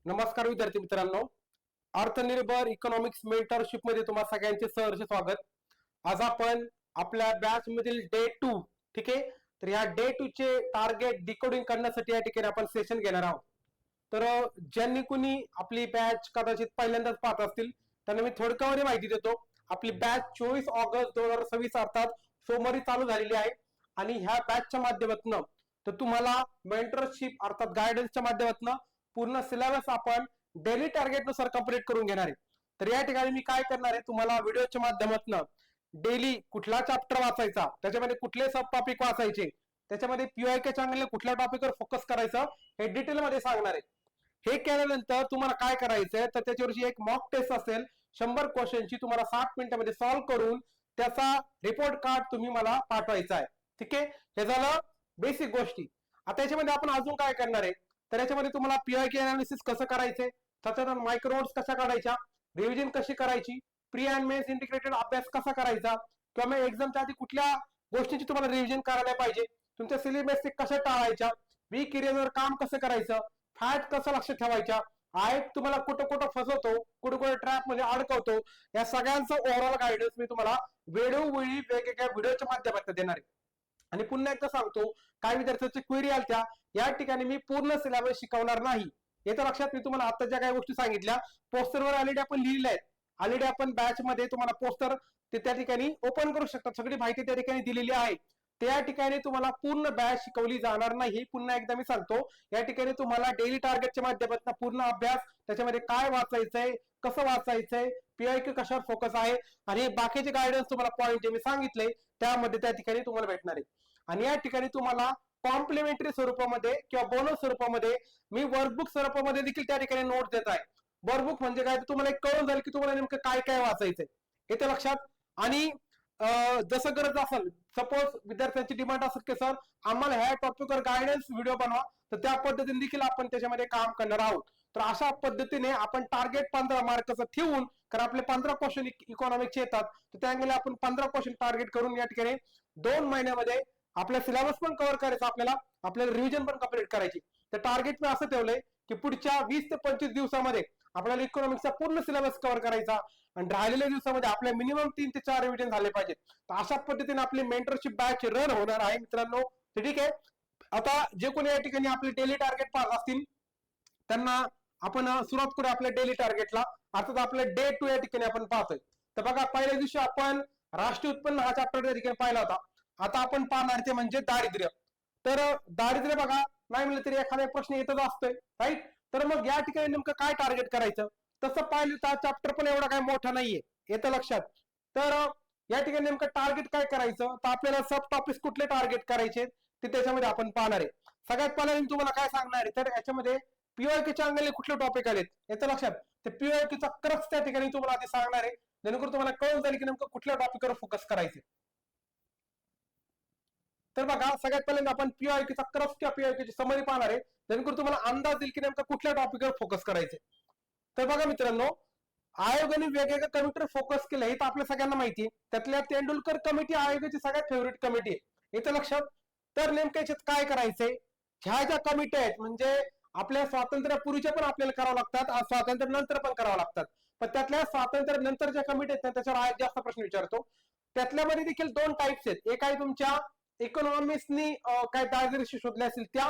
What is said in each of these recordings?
नमस्कार विद्यार्थी मित्रांनो, अर्थनिर्भर इकॉनॉमिक्स मेंटरशिप मध्ये तुम्हा सगळ्यांचे सहर्ष स्वागत। आज आपण आपल्या बॅच मधील डे 2 ठीक आहे, तर या डे 2 चे टार्गेट डिकोडिंग करण्यासाठी या ठिकाणी आपण सेशन घेणार आहोत। तर ज्यांनी कोणी आपली बॅच कदाचित पहिल्यांदाच पाहत असतील त्यांना मी थोडक्यामध्ये माहिती देतो। आपली बॅच 24 ऑगस्ट 2026 अर्थात सोमवारी चालू झालेली आहे आणि ह्या बॅचच्या माध्यमातून तर तुम्हाला मेंटरशिप अर्थात गायडन्सच्या माध्यमातून पूर्ण सिलेबस आपण डेली टार्गेट नुसार कंप्लीट करून घेणार आहे। तर या ठिकाणी मी काय करणार आहे, तुम्हाला व्हिडिओच्या माध्यमातून डेली कुठला चॅप्टर वाचायचा, त्याच्यामध्ये कुठले सब टॉपिक वाचायचे, त्याच्यामध्ये पीवायके चांगले कुठल्या टॉपिकवर फोकस करायचं हे डिटेल मध्ये सांगणार आहे। हे केल्यानंतर तुम्हाला काय करायचंय तर त्याच्यावरची एक मॉक टेस्ट असेल 100 क्वेश्चनची, तुम्हाला 60 मिनिटांमध्ये सॉल्व्ह करून त्याचा रिपोर्ट कार्ड तुम्ही मला पाठवायचा आहे। ठीक आहे, हे झालं बेसिक गोष्टी। आता याच्यामध्ये आपण अजून काय करणार आहे तर याच्यामध्ये तुम्हाला पीआयके अनालिसिस कसं करायचंय, त्याच्यानंतर मायक्रो नोट्स कशा काढायच्या, रिव्हिजन कशी करायची, प्री अँड मेन्स इंटिग्रेटेड अभ्यास कसा करायचा, किंवा मग एक्झामच्या आधी कुठल्या गोष्टींची तुम्हाला रिव्हिजन करायला पाहिजे, तुमच्या सिलेबस कशा टाळायच्या, वीक एरियावर काम कसं करायचं, फॅट कसं लक्ष ठेवायच्या, आयट तुम्हाला कुठं कुठं फसवतो, कुठं कुठं ट्रॅप मध्ये अडकवतो, या सगळ्यांचं ओव्हरऑल गायडन्स मी तुम्हाला वेळोवेळी वेगवेगळ्या व्हिडिओच्या माध्यमातून देणार आहे। आणि पुन्हा एकदा सांगतो, काही विद्यार्थ्यांची क्वेरी आल्या या ठिकाणी मी पूर्ण सिलेबस शिकवणार नाही, येत्या लक्षात। मी तुम्हाला आता ज्या काही गोष्टी सांगितल्या पोस्टरवर ऑलरेडी आपण लिहिलेल्या आहेत, ऑलरेडी आपण बॅच मध्ये तुम्हाला पोस्टर ते त्या ठिकाणी ओपन करू शकता, सगळी माहिती त्या ठिकाणी दिलेली आहे। त्या ठिकाणी तुम्हाला पूर्ण बॅच शिकवली जाणार नाही, पुन्हा एकदा मी सांगतो। या ठिकाणी तुम्हाला डेली टार्गेटच्या माध्यमातून पूर्ण अभ्यास, त्याच्यामध्ये काय वाचायचंय, कसं वाचायचंय, पीआयक्यू कशावर फोकस आहे आणि बाकीचे गायडन्स तुम्हाला पॉईंट जे मी सांगितले त्यामध्ये त्या ठिकाणी तुम्हाला भेटणार आहे। आणि या ठिकाणी तुम्हाला कॉम्प्लिमेंटरी स्वरूपामध्ये किंवा बोनस स्वरूपामध्ये मी वर्कबुक स्वरूपामध्ये देखील त्या ठिकाणी नोट देत आहे। वर्कबुक म्हणजे काय, तुम्हाला एक कळून जाईल की तुम्हाला नेमकं काय काय वाचायचंय, येते लक्षात। आणि जसं गरज असेल, सपोज विद्यार्थ्यांची डिमांड असेल की सर आम्हाला ह्या टॉपिकवर गायडन्स व्हिडिओ बनवा, तर त्या पद्धतीने देखील आपण त्याच्यामध्ये काम करणार आहोत। तर अशा पद्धतीने आपण टार्गेट 15 मार्काचं ठेवून, कारण आपले 15 क्वेश्चन इकॉनॉमिक्सचे येतात, तर त्यामुळे आपण 15 क्वेश्चन टार्गेट करून या ठिकाणी 2 महिन्यामध्ये आपला सिलेबस पण कव्हर करायचा, आपल्याला रिव्हिजन पण कंप्लीट करायची। तर टार्गेट मी असं ठेवलंय की पुढच्या 20 ते 25 दिवसामध्ये आपल्याला इकॉनॉमिक्सचा पूर्ण सिलेबस कव्हर करायचा आणि राहिलेल्या दिवसामध्ये आपल्या मिनिमम 3 ते 4 रिव्हिजन झाले पाहिजे। तर अशा पद्धतीने आपली मेंटरशिप बॅच रन होणार आहे मित्रांनो। ठीक आहे, आता जे कोणी या ठिकाणी आपले डेली टार्गेट पाहत असतील त्यांना आपण सुरुवात करू आपल्या डेली टार्गेटला। अर्थात आपलं डे 2 या ठिकाणी आपण पाहतोय। तर बघा, पहिल्या दिवशी आपण राष्ट्रीय उत्पन्न हा चॅप्टर या ठिकाणी पाहिला होता। आता आपण पाहणार ते म्हणजे दारिद्र्य। तर दारिद्र्य बघा, नाही म्हणलं तरी एखादा प्रश्न येतच असतोय, राईट। तर मग या ठिकाणी नेमकं काय टार्गेट करायचं, तसं पाहिलं तर चॅप्टर पण एवढा काय मोठा नाहीये, येतं लक्षात। तर या ठिकाणी नेमकं टार्गेट काय करायचं, तर आपल्याला सब टॉपिक्स कुठले टार्गेट करायचे ते त्याच्यामध्ये आपण पाहणार आहे। सगळ्यात पहिला मी तुम्हाला काय सांगणार आहे, तर याच्यामध्ये पीओकेच्या अंगाने कुठले टॉपिक आलेत येतं लक्षात। ते पीओकेचा क्रक्स त्या ठिकाणी तुम्हाला आधी सांगणार आहे, जेणेकरून तुम्हाला कळून जाईल की नेमकं कुठल्या टॉपिकवर फोकस करायचे। तर बघा, सगळ्यात पहिल्यांदा आपण पीआयक्यूचा क्रक्स किंवा पीआयक्यूची समरी पाहणार आहे, जेणेकरून तुम्हाला अंदाज येईल की नेमकं कुठल्या टॉपिकवर फोकस करायचे। तर बघा मित्रांनो, आयोगाने वेगवेगळ्या कमिटीवर फोकस केलं हे तर आपल्या सगळ्यांना माहिती आहे। त्यातल्या तेंडुलकर कमिटी आयोगाची सगळ्यात फेवरेट कमिटी आहे, येतं लक्षात। तर नेमक्या याच्यात काय करायचंय, ह्या ज्या कमिटी आहेत म्हणजे आपल्या स्वातंत्र्यापूर्वीच्या पण आपल्याला करावं लागतात, स्वातंत्र्य नंतर पण करावं लागतात, पण त्यातल्या स्वातंत्र्य नंतरच्या कमिटी आहेत त्याच्यावर आयोग जास्त प्रश्न विचारतो। त्यातल्यामध्ये देखील 2 टाइप्स आहेत, एक आहे तुमच्या इकॉनॉमिक्सनी काय दारिद्र्य शोधले असेल त्या,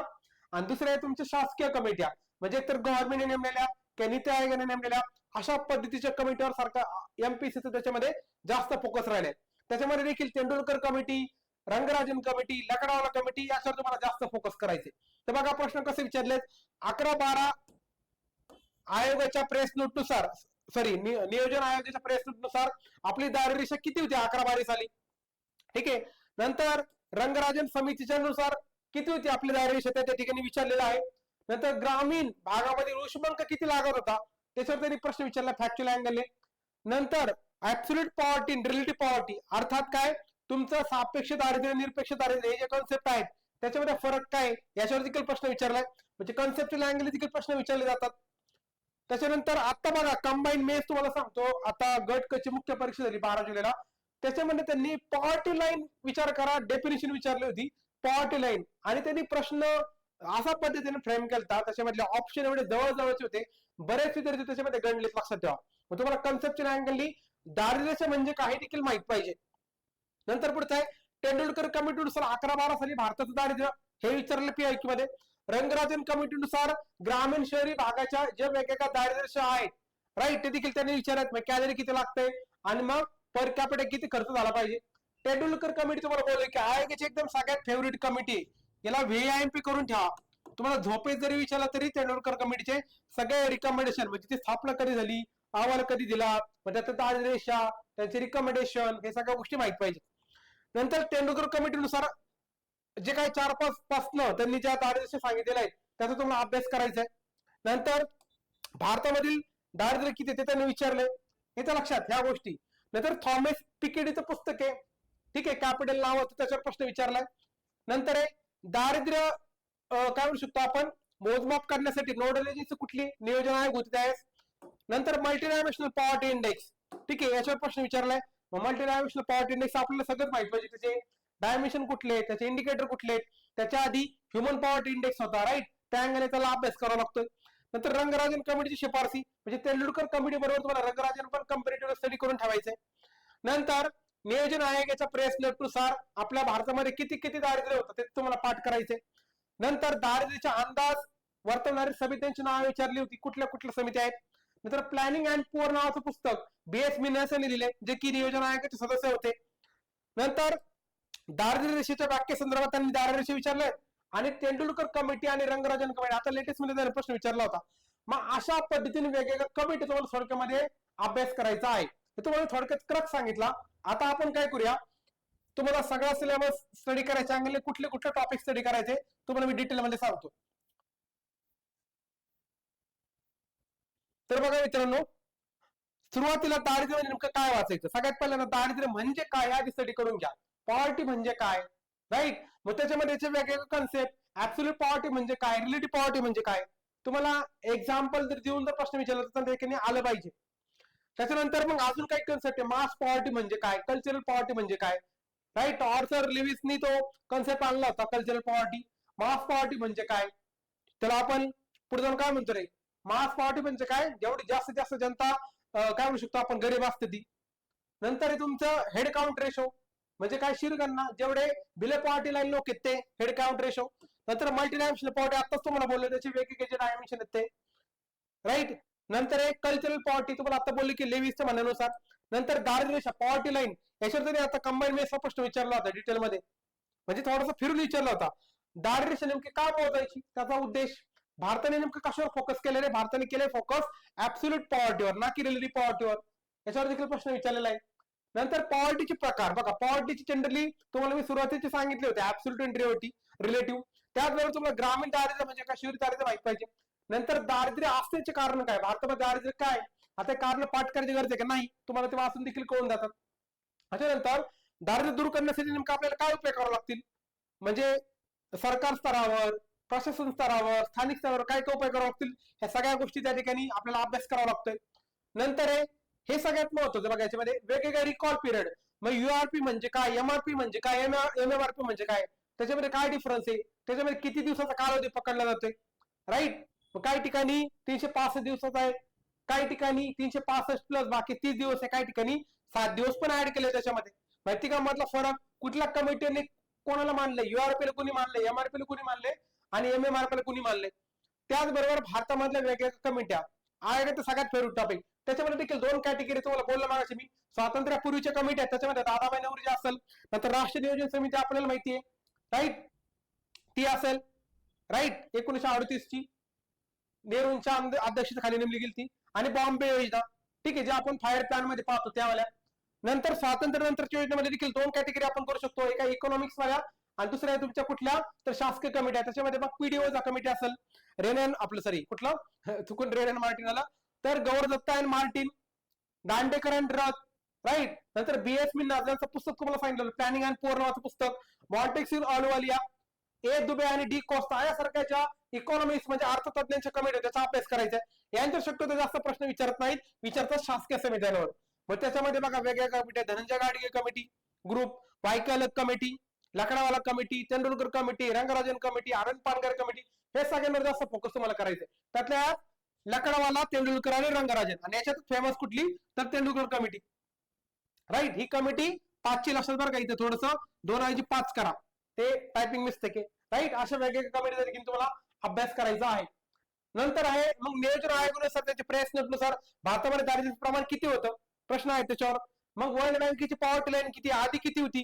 आणि दुसऱ्या आहे तुमच्या शासकीय कमिट्या, म्हणजे एकतर गव्हर्नमेंटने नेमलेल्या किंवा नीती आयोगाने नेमलेल्या अशा पद्धतीच्या कमिटीवर सारखा एमपीसीचं त्याच्यामध्ये जास्त फोकस राहिले। त्याच्यामध्ये देखील Tendulkar committee, Rangarajan committee, Lakdawala committee याच्यावर तुम्हाला जास्त फोकस करायचे। तर बघा प्रश्न कसे विचारलेत, 11-12 आयोगाच्या प्रेस नोट नुसार, सॉरी नियोजन आयोगाच्या प्रेस नोट नुसार आपली दारिद्र्य रेषा किती होती 11-12 साली, ठीक आहे। नंतर रंगराजन समितीच्या नुसार किती होती आपली दारिद्र्य रेषा त्या ठिकाणी विचारलेला आहे। नंतर ग्रामीण भागामध्ये ऋषभंक किती लागत होता त्याच्यावर त्यांनी प्रश्न विचारला फॅक्च्युअल अँगलने। नंतर ऍब्सोल्यूट पॉवर्टी, रिलेटिव्ह पॉवर्टी अर्थात काय, तुमचं सापेक्ष दारिद्र्य, निरपेक्ष दारिद्र्य हे जे कॉन्सेप्ट आहेत त्याच्यामध्ये फरक काय याच्यावर देखील प्रश्न विचारलाय, म्हणजे कॉन्सेप्च्युअल अँगल देखील प्रश्न विचारले जातात। त्याच्यानंतर आता बघा कंबाईन मेन्स, तुम्हाला सांगतो आता गट क ची मुख्य परीक्षा झाली 12 जुलैला, त्याच्यामध्ये त्यांनी पॉवर्टी लाईन विचार करा, डेफिनेशन विचारली होती पॉवर्टी लाईन, आणि त्यांनी प्रश्न अशा पद्धतीने फ्रेम केलता, त्याच्यामधले ऑप्शन एवढे जवळजवळचे होते, बरेच विद्यार्थी त्याच्यामध्ये गणलेत, लक्षात ठेवा. मग तुम्हाला कन्सेप्च्युअल अँगलनी दारिद्र्य म्हणजे काही देखील माहित पाहिजे. नंतर पुढचं आहे तेंडुलकर कमिटीनुसार 11-12 साली भारताचं दारिद्र्य हे विचारलं पीआयक्यू मध्ये. रंगराजन कमिटीनुसार ग्रामीण शहरी भागाच्या जे वेगवेगळ्या दारिद्र्य आहेत, राईट, ते देखील त्यांनी विचारत. मग कॅलरी किती लागतंय आणि मग पर कॅपिटा किती खर्च झाला पाहिजे. तेंडुलकर कमिटी तुम्हाला बोलले की आयोगाची एकदम सगळ्यात फेवरेट कमिटी, याला व्हीआयएमपी करून ठेवा. तुम्हाला झोपेत जरी विचारला तरी तेंडुलकर कमिटीचे सगळे रिकमेंडेशन, म्हणजे ती स्थापना कधी झाली, अहवाल कधी दिला, मग त्याचं दारिद्र्य, त्यांचे रिकमेंडेशन, हे सगळ्या गोष्टी माहित पाहिजे. नंतर तेंडुलकर कमिटीनुसार जे काही 4-5 पासनं त्यांनी ज्या दारिद्र्य सांगितलेलं आहे त्याचा तुम्हाला अभ्यास करायचा आहे. नंतर भारतामधील दारिद्र्य किती ते त्यांनी विचारलंय, याच्या लक्षात ह्या गोष्टी. नंतर थॉमस पिकेडीचं पुस्तक आहे, ठीक आहे, कॅपिटल नावाचं, त्याच्यावर प्रश्न विचारलाय. नंतर आहे दारिद्र्य काय म्हणू शकतो आपण मोजमाप करण्यासाठी नोडल एजन्सी कुठली, नियोजन आयोग होते त्यावेळेस. नंतर मल्टीडायमेन्शनल पॉवर्टी इंडेक्स, ठीक आहे, याच्यावर प्रश्न विचारलाय. मल्टीडायमेन्शनल पॉवर्टी इंडेक्स आपल्याला सगळंच माहित पाहिजे, त्याचे डायमेन्शन कुठले आहेत, त्याचे इंडिकेटर कुठले आहेत. त्याच्या आधी ह्युमन पॉवर्टी इंडेक्स होता, राईट, त्या अंगाने त्याला अभ्यास करावा लागतोय. नंतर रंगराजन कमिटीची शिफारसी, म्हणजे तेंडुलकर कमिटी बरोबर तुम्हाला रंगराजन पण कंपॅरेटिव्ह स्टडी करून ठेवायचंय. नंतर नियोजन आयोगाच्या प्रेस नोटनुसार आपल्या भारतामध्ये किती किती दारिद्र्य होतं ते तुम्हाला पाठ करायचे. नंतर दारिद्र्याचा अंदाज वर्तवणारी समित्यांची नावे विचारली होती, कुठल्या कुठल्या समित्या आहेत. नंतर प्लॅनिंग अँड पुअर नावाचं पुस्तक बीएस मीनसने लिहिले, जे की नियोजन आयोगाचे सदस्य होते. नंतर दारिद्र्य रेषेच्या व्याख्या संदर्भात त्यांनी दारिद्र्य रेषे विचारले, आणि तेंडुलकर कमिटी आणि रंगराजन कमिटी, आता लेटेस्ट मध्ये त्यांनी प्रश्न विचारला होता. मग अशा पद्धतीने वेगवेगळ्या कमिटी तुम्हाला थोडक्यामध्ये अभ्यास करायचा आहे. तुम्हाला थोडक्यात क्रक सांगितला. आता आपण काय करूया, तुम्हाला सगळा सिलेबस स्टडी करायचा, अंगले कुठले कुठले टॉपिक स्टडी करायचे तुम्हाला मी डिटेल मध्ये सांगतो. तर बघा मित्रांनो, सुरुवातीला दारिद्र्य नेमकं काय वाचायचं. सगळ्यात पहिल्यांदा दारिद्र्य म्हणजे काय आधी स्टडी करून घ्या. पॉवर्टी म्हणजे काय, राईट, मग त्याच्यामध्ये वेगवेगळे कन्सेप्ट, ऍब्सोल्यूट पॉवर्टी म्हणजे काय, रिलेटिव्ह पॉवर्टी म्हणजे काय, तुम्हाला एक्झाम्पल जर देऊन जर प्रश्न विचारला तर ते आलं पाहिजे. त्याच्यानंतर मग अजून काही कन्सेप्ट आहे, मास पॉवर्टी म्हणजे काय, कल्चरल पॉवर्टी म्हणजे काय, राईट, ऑर्थर लिव्हिसनी तो कन्सेप्ट आणला होता कल्चरल पॉवर्टी. मास पॉवर्टी म्हणजे काय, त्याला आपण पुढे जाऊन काय म्हणतो रे, मास पॉवर्टी म्हणजे काय, जेवढी जास्तीत जास्त जनता काय म्हणू शकतो आपण गरीब असते ती. नंतर तुमचं हेड काउंट रेशो म्हणजे काय, शिरगणना, जेवढे बिलो पॉवर्टी लाईन लोक आहेत ते हेड काउंट रेशो. नंतर मल्टीडायमेन्शनल पॉवर्टी, आताच तुम्हाला बोलले त्याचे वेगवेगळे जे डायमेन्शन आहेत ते, राईट. नंतर एक कल्चरल पॉवर्टी, तुम्हाला आता बोलले की लेविसच्या म्हणण्यानुसार. नंतर दारिद्र्य पॉवर्टी लाईन, याच्यावर तरी आता कंबाईन मेसचा प्रश्न विचारला होता डिटेलमध्ये, म्हणजे थोडासा फिरून विचारला होता. दारिद्र्य नेमके काय मोजायची, त्याचा उद्देश, भारताने नेमकं कशावर फोकस केलेलं आहे, भारताने केले फोकस ऍब्सोल्यूट पॉवर्टीवर, ना की रिलेटिव्ह पॉवर्टीवर, याच्यावर देखील प्रश्न विचारलेला आहे. नंतर पॉवर्टीचे प्रकार बघा, पॉवर्टीची जनरली तुम्हाला मी सुरुवातीचे सांगितले होते, ऍब्सोल्यूट आणि रिलेटिव्ह. त्याचबरोबर तुम्हाला ग्रामीण दारिद्र्य म्हणजे काय, शहरी दारिद्र्य माहित पाहिजे. नंतर दारिद्र्य असण्याचे कारण काय, भारतामध्ये दारिद्र्य काय, आता कारण पाठ करायची गरज आहे का नाही, तुम्हाला ते वाचून देखील कळून जातात. त्याच्यानंतर दारिद्र्य दूर करण्यासाठी नेमकं आपल्याला काय उपाय करावे लागतील, म्हणजे सरकार स्तरावर, प्रशासन स्तरावर, स्थानिक स्तरावर काय काय उपाय करावे लागतील, ह्या सगळ्या गोष्टी त्या ठिकाणी आपल्याला अभ्यास करावा लागतोय. नंतर हे सगळ्यात महत्वाचं बघा, याच्यामध्ये वेगवेगळ्या रिकॉल पिरियड, मग युआरपी म्हणजे काय, एमआरपी म्हणजे काय, एमएमआरपी म्हणजे काय, त्याच्यामध्ये काय डिफरन्स आहे, त्याच्यामध्ये किती दिवसाचा कालावधी पकडला जातोय, राईट. काही ठिकाणी 365 दिवसाचा आहे, काही ठिकाणी 365 प्लस बाकी 30 दिवस आहे, काही ठिकाणी 7 दिवस पण ऍड केले त्याच्यामध्ये. माहिती का मधला फरक, कुठल्या कमिटीने कोणाला मानले, युआरपीला कोणी मानले, एमआरपीला कोणी मानले आणि एमएमआरपीला कोणी मानले. त्याचबरोबर भारतामधल्या वेगवेगळ्या कमिट्या, आयोगाचा सगळ्यात फेवरेट टॉपिक, त्याच्यामध्ये देखील 2 कॅटेगरी तुम्हाला बोललं मागाशी मी, स्वातंत्र्यापूर्वीच्या कमिट्या, त्याच्यामध्ये दादाभाई नौरोजी असेल, नंतर राष्ट्रीय नियोजन समिती आपल्याला माहिती आहे, राईट, ती असेल, राईट, 1938 ची नेहरूंच्या अध्यक्षतेखाली नेमली गेली ती, आणि बॉम्बे योजना, ठीक आहे, जे आपण फायर प्लॅन मध्ये पाहतो त्यावेळेला. नंतर स्वातंत्र्य नंतरच्या योजनेमध्ये देखील 2 कॅटेगरी आपण करू शकतो, एका इकॉनॉमिक्स वाल्या आणि दुसऱ्या तुमच्या कुठल्या तर शासकीय कमिट्या. त्याच्यामध्ये मग पीडीओचा कमिटी असेल, रेनन आपलं सॉरी कुठलं चुकून रेनन मार्टिन आला, तर गौरदत्ता and Martin, Dandekar and Rath, right. नंतर बीएस मिन्नाचं पुस्तक तुम्हाला सांगितलं प्लॅनिंग अँड पुअर नावाचं पुस्तक, मॉन्टेक्स्यू ऑलुवालिया, ए दुबे आणि डी कोस्टा यासारख्या इकॉनॉमिक्स म्हणजे अर्थतज्ञांच्या कमिटी, त्याचा अभ्यास करायचा आहे. यांच्या शक्यतो जास्त प्रश्न विचारत नाहीत, विचारतात शासकीय समित्यांवर. मग त्याच्यामध्ये बघा वेगवेगळ्या कमिट्या, Dhananjay Gadge committee group, YK Alagh committee, Lakdawala committee, Tendulkar committee, Rangarajan committee, Anand Panagar committee, हे सगळ्यांवर जास्त फोकस तुम्हाला करायचंय. त्यातल्या लकडावाला, तेंडुलकर आणि रंगराजन, आणि याच्यात फेमस कुठली तर तेंडुलकर कमिटी. राईट, ही कमिटी 5ची लक्षात बरं का, इथे थोडस 2 ऐवजी 5 करा, ते टायपिंग मिस्टेक आहे. राईट, अशा वेगवेगळ्या कमिटीचा देखील तुम्हाला अभ्यास करायचा आहे. नंतर आहे मग नियोजन आयोगानुसार त्याच्या प्रयत्नानुसार भारतामध्ये दारिद्र्याचे प्रमाण किती होतं, प्रश्न आहे त्याच्यावर. मग वर्ल्ड बँकेची पॉवर्टी लाईन किती, आधी किती होती.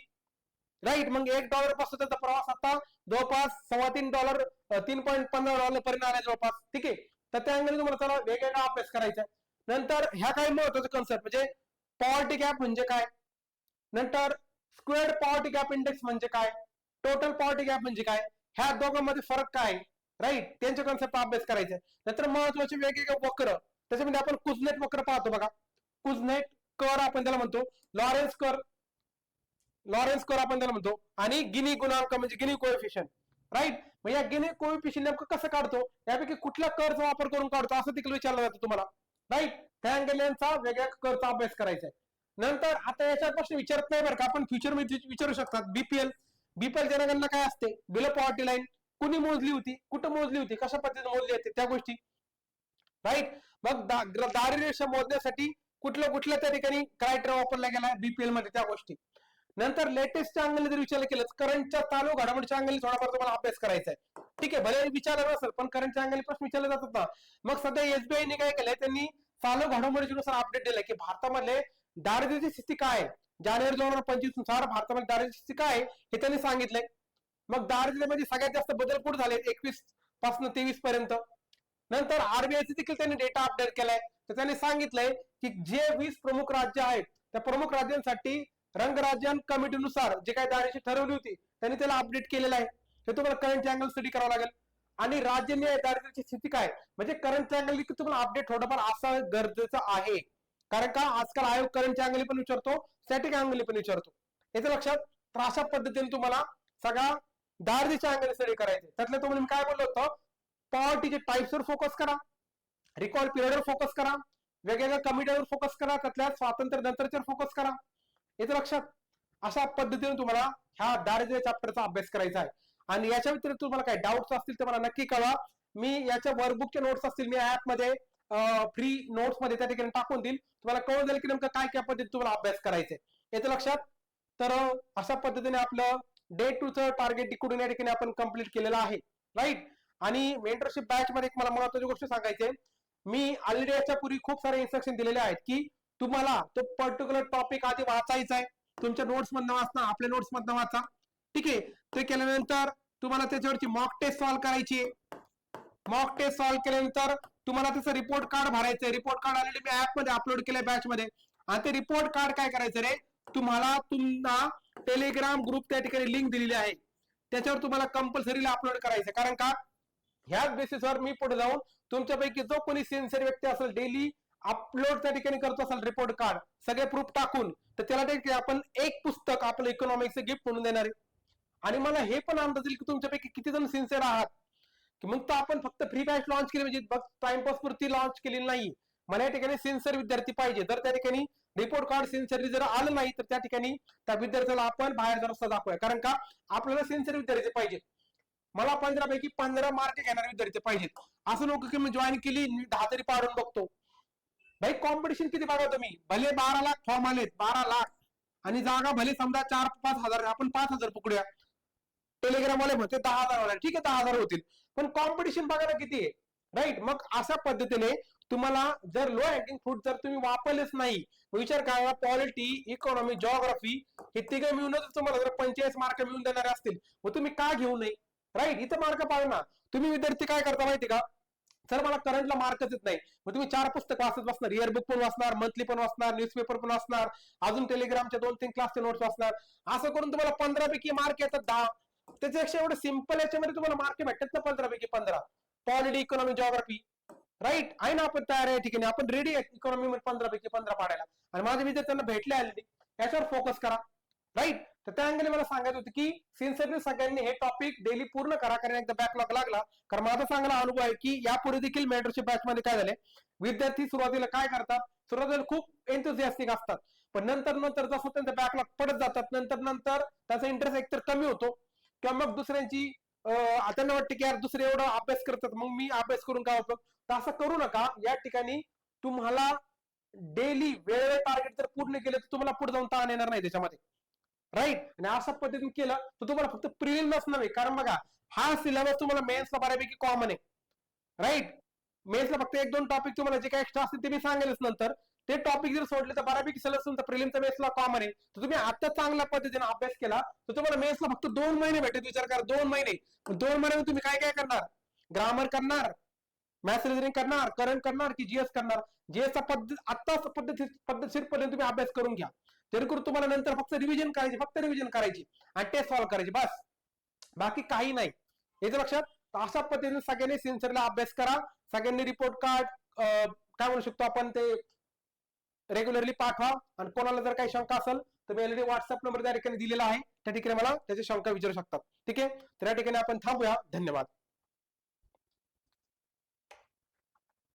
राईट, मग $1 पासून त्याचा प्रवास आता जवळपास $3.15 पर्यंत आला जवळपास. ठीक आहे, तर त्या अंगाने तुम्हाला चला वेगवेगळा अभ्यास करायचा. नंतर ह्या काही महत्वाचे कन्सेप्ट म्हणजे पॉवर्टी गॅप म्हणजे काय, नंतर स्क्वेअर्ड पॉवर्टी गॅप इंडेक्स म्हणजे काय, टोटल पॉवर्टी गॅप म्हणजे काय, ह्या दोघांमध्ये फरक काय. राईट, त्यांच्या कन्सेप्ट अभ्यास करायचा. नंतर महत्वाचे वेगवेगळे वक्र, त्याच्यामध्ये आपण कुझनेट वक्र पाहतो बघा. कुझनेट कर आपण त्याला म्हणतो, लॉरेन्स कर आपण त्याला म्हणतो, आणि गिनी गुणांक म्हणजे गिनी कोएफिशियंट. राईट, मग या गिनी कोएफिशियंट नेमकं कसं काढतो, यापैकी कुठल्या करचा वापर करून काढतो असं देखील विचारलं जातं तुम्हाला. राईट, त्या अँगलचा वेगळ्या करचा अभ्यास करायचा आहे. नंतर आता याच्यात प्रश्न विचारत नाही बरं का, आपण फ्युचर मध्ये विचारू शकतात. बीपीएल जनगणना काय असते, बिलो पॉवर्टी लाईन कुणी मोजली होती, कुठं मोजली होती, कशा पद्धतीने मोजली होती, त्या गोष्टी. राईट, मग दारिद्र्य रेषा मोजण्यासाठी कुठल्या त्या ठिकाणी क्रायटेरिया वापरला गेला बीपीएल मध्ये, त्या गोष्टी. नंतर लेटेस्टच्या अंगाने जर विचारलं केलं, करंटच्या चालू घडामोडीच्या अंगाने थोडाफार तुम्हाला अभ्यास करायचा आहे. ठीक आहे, भले विचारलं नसेल पण करंटच्या अंगाने प्रश्न विचारले जातात ना. मग सध्या एसबीआयने काय केलंय, त्यांनी चालू घडामोडीनुसार अपडेट दिलाय की भारतामधले दारिद्र्याची स्थिती काय आहे. जानेवारी 2025 नुसार भारतामध्ये दारिद्र्याची स्थिती काय आहे हे त्यांनी सांगितलंय. मग दारिद्र्यामध्ये सगळ्यात जास्त बदल कुठे झाले, 21 पासून 23 पर्यंत. नंतर आरबीआयचे देखील त्यांनी डेटा अपडेट केलाय, तर त्यांनी सांगितलंय की जे 20 प्रमुख राज्य आहेत त्या प्रमुख राज्यांसाठी रंगराजन कमिटीनुसार जे काही दारिद्र्याची ठरवली होती त्यांनी त्याला अपडेट केलेलं आहे. हे तुम्हाला करंट अँगल स्टडी करावं लागेल. आणि राज्यनिहाय दारिद्र्याची स्थिती काय, म्हणजे करंट अँगल तुम्हाला अपडेट थोडंफार असं गरजेचं आहे. कारण का आजकाल आयोग करंट अँगल पण विचारतो, स्टॅटिक अँगल पण विचारतो, याचं लक्षात. तर अशा पद्धतीने तुम्हाला सगळा दारिद्र्याच्या अँगल स्टडी करायचे. त्यातलं तुम्हाला काय बोललो होतं, पॉवर्टीचे टाइप्सवर फोकस करा, रिकॉर्ड पिरियडवर फोकस करा, वेगवेगळ्या कमिटीवर फोकस करा, त्यातल्या स्वातंत्र्य नंतरच्या फोकस करा, याचं लक्षात. अशा पद्धतीने तुम्हाला ह्या दारिद्र्य चॅप्टरचा अभ्यास करायचा आहे. आणि याच्या व्यतिरिक्त तुम्हाला काही डाऊट्स असतील तर मला नक्की कळवा. मी याच्या वर्कबुकचे नोट्स असतील मी ऍप मध्ये फ्री नोट्स मध्ये त्या ठिकाणी टाकून देईल, तुम्हाला कळून जाईल की नेमकं काय पद्धतीने तुम्हाला अभ्यास करायचंय, याचं लक्षात. तर अशा पद्धतीने आपलं डे 2चं टार्गेट इकडून या ठिकाणी आपण कम्प्लीट केलेलं आहे. राईट, आणि मेंटरशिप बॅच मध्ये मला महत्वाची गोष्ट सांगायची, मी ऑलरेडी याच्या पूर्वी खूप सारे इन्स्ट्रक्शन दिलेले आहेत की तुम्हाला तो पर्टिक्युलर टॉपिक आधी वाचायचा आहे, तुमच्या नोट्स मधनं वाचना, आपल्या नोट्स मधनं वाचा. ठीक आहे, ते केल्यानंतर तुम्हाला त्याच्यावरची मॉक टेस्ट सॉल्व्ह करायची आहे. मॉक टेस्ट सॉल्व्ह केल्यानंतर तुम्हाला त्याचं रिपोर्ट कार्ड भरायचंय. रिपोर्ट कार्ड ऑलरेडी मी ऍप मध्ये अपलोड केलंय बॅच मध्ये. आणि ते रिपोर्ट कार्ड काय करायचं रे, तुम्हाला टेलिग्राम ग्रुप त्या ठिकाणी लिंक दिलेली आहे, त्याच्यावर तुम्हाला कंपल्सरी अपलोड करायचं. कारण का ह्याच बेसिसवर मी पुढे जाऊन तुमच्यापैकी जो कोणी सिन्सिअर व्यक्ती असेल, डेली अपलोड त्या ठिकाणी करतो असेल रिपोर्ट कार्ड सगळे प्रूफ टाकून, तर त्याला आपण एक पुस्तक आपलं इकॉनॉमिक्सचं गिफ्ट म्हणून देणार आहे. आणि मला हे पण अंदाज येईल की तुमच्यापैकी किती जण सिन्सिअर आहात, की मग तर आपण फक्त फ्री बॅच लॉन्च केली म्हणजे बघ टाइमपास पुरती लॉन्च केलेली नाही. मला या ठिकाणी सिन्सिअर विद्यार्थी पाहिजे. जर त्या ठिकाणी रिपोर्ट कार्ड सिन्सिअरली जर आलं नाही तर त्या ठिकाणी त्या विद्यार्थ्याला आपण बाहेर जर दाखवूया. कारण का आपल्याला सिन्सिअर विद्यार्थी पाहिजेत. मला 15 पैकी 15 मार्क घेणारे विद्यार्थी पाहिजेत. असं नको की मी जॉईन केली 10 तरी पाडून बघतो. भाई कॉम्पिटिशन किती बघा तुम्ही, भले 12 लाख फॉर्म आलेत, 12 लाख, आणि जागा भले समजा 4-5 हजार, आपण 5,000 पकडूया. टेलिग्राम वाले म्हणते 10,000 होणार, ठीक आहे 10,000 होतील, पण कॉम्पिटिशन बघायला किती आहे. राईट, मग अशा पद्धतीने तुम्हाला जर लो हँगिंग फ्रूट जर तुम्ही वापरलेच नाही, विचार करा पॉलिटी, इकॉनॉमी, जिओग्राफी हे तिघे मिळूनच तुम्हाला जर 45 मार्क मिळून देणारे असतील, मग तुम्ही का घेऊ नये. राईट, इथं मार्क पाहिजे ना. तुम्ही विद्यार्थी काय करता माहिती का, सर मला करंटला मार्कच येत नाही, मग तुम्ही 4 पुस्तक वाचत बसणार, इयरबुक पण वाचणार, मंथली पण वाचणार, न्यूजपेपर पण वाचणार, अजून टेलिग्रामच्या 2-3 क्लासचे नोट्स वाचणार. असं करून तुम्हाला 15 पैकी मार्क येतात 10. त्याच्यापेक्षा एवढं सिंपल याच्यामध्ये तुम्हाला मार्क भेटतात ना 15 पैकी 15. Polity, economy, geography. राईट, आहे ना आपण तयार आहे ठिकाणी, आपण रेडी आहे इकॉनॉमी मध्ये 15 पैकी 15 पाडायला. आणि माझ्या विद्यार्थ्यांना भेटले आले, याच्यावर फोकस करा. राईट, तर त्या अंगाने मला सांगायचं होतं की सिन्सिअरली सगळ्यांनी हे टॉपिक डेली पूर्ण करा, कारण एकदा बॅकलॉग लागला. कारण माझा चांगला अनुभव आहे की यापूर्वी देखील मेंटरशिप बॅच मध्ये काय झाले, विद्यार्थी सुरुवातीला काय करतात, सुरुवातीला खूप एन्थुसियास्टिक असतात, पण नंतर नंतर जसं त्यांचा बॅकलॉग पडत जातात, नंतर नंतर त्याचा इंटरेस्ट एकतर कमी होतो किंवा मग दुसऱ्यांची त्यांना वाटतं की यार दुसरे एवढा अभ्यास करतात, मग मी अभ्यास करून काय उपयोग. तर असं करू नका. या ठिकाणी तुम्हाला डेली वेळेवर टार्गेट जर पूर्ण केलं तर तुम्हाला पुढे जाऊन ताण येणार नाही त्याच्यामध्ये, राईट. आणि अशा पद्धतीने केलं तर तुम्हाला फक्त प्रिलिम्स नव्हे, कारण बघा हा सिलेबस तुम्हाला मेन्सला बऱ्यापैकी कॉमन आहे, राईट. मेन्सला फक्त एक दोन टॉपिक तुम्हाला जे काही एक्स्ट्रा असतील ते मी सांगेलच नंतर. ते टॉपिक जर सोडले तर बऱ्यापैकी सिलेबस तुमचा प्रिलिमचा मेन्सला कॉमन आहे. तर तुम्ही आता चांगल्या पद्धतीने अभ्यास केला तर तुम्हाला मेन्सला फक्त 2 महिने भेटेल. विचार करा, 2 महिने. 2 महिन्यामध्ये तुम्ही काय काय करणार? ग्रामर करणार, मॅथ्स रिजनिंग करणार, करंट करणार की जीएस करणार. जीएसचा आता पद्धतशीरपणे तुम्ही अभ्यास करून घ्या, जेणेकरून तुम्हाला नंतर फक्त रिव्हिजन करायची, फक्त रिव्हिजन करायची आणि टेस्ट सॉल्व्ह करायची, बस, बाकी काही नाही. याच्या लक्षात. अशा पद्धतीने सगळ्यांनी सिन्सिअरली अभ्यास करा. सगळ्यांनी रिपोर्ट कार्ड काय म्हणू शकतो आपण ते रेग्युलरली पाठवा. आणि कोणाला जर काही शंका असेल तर मी ऑलरेडी व्हॉट्सअप नंबर त्या ठिकाणी दिलेला आहे, त्या ठिकाणी मला त्याची शंका विचारू शकतात. ठीक आहे. तर या ठिकाणी आपण थांबूया. धन्यवाद.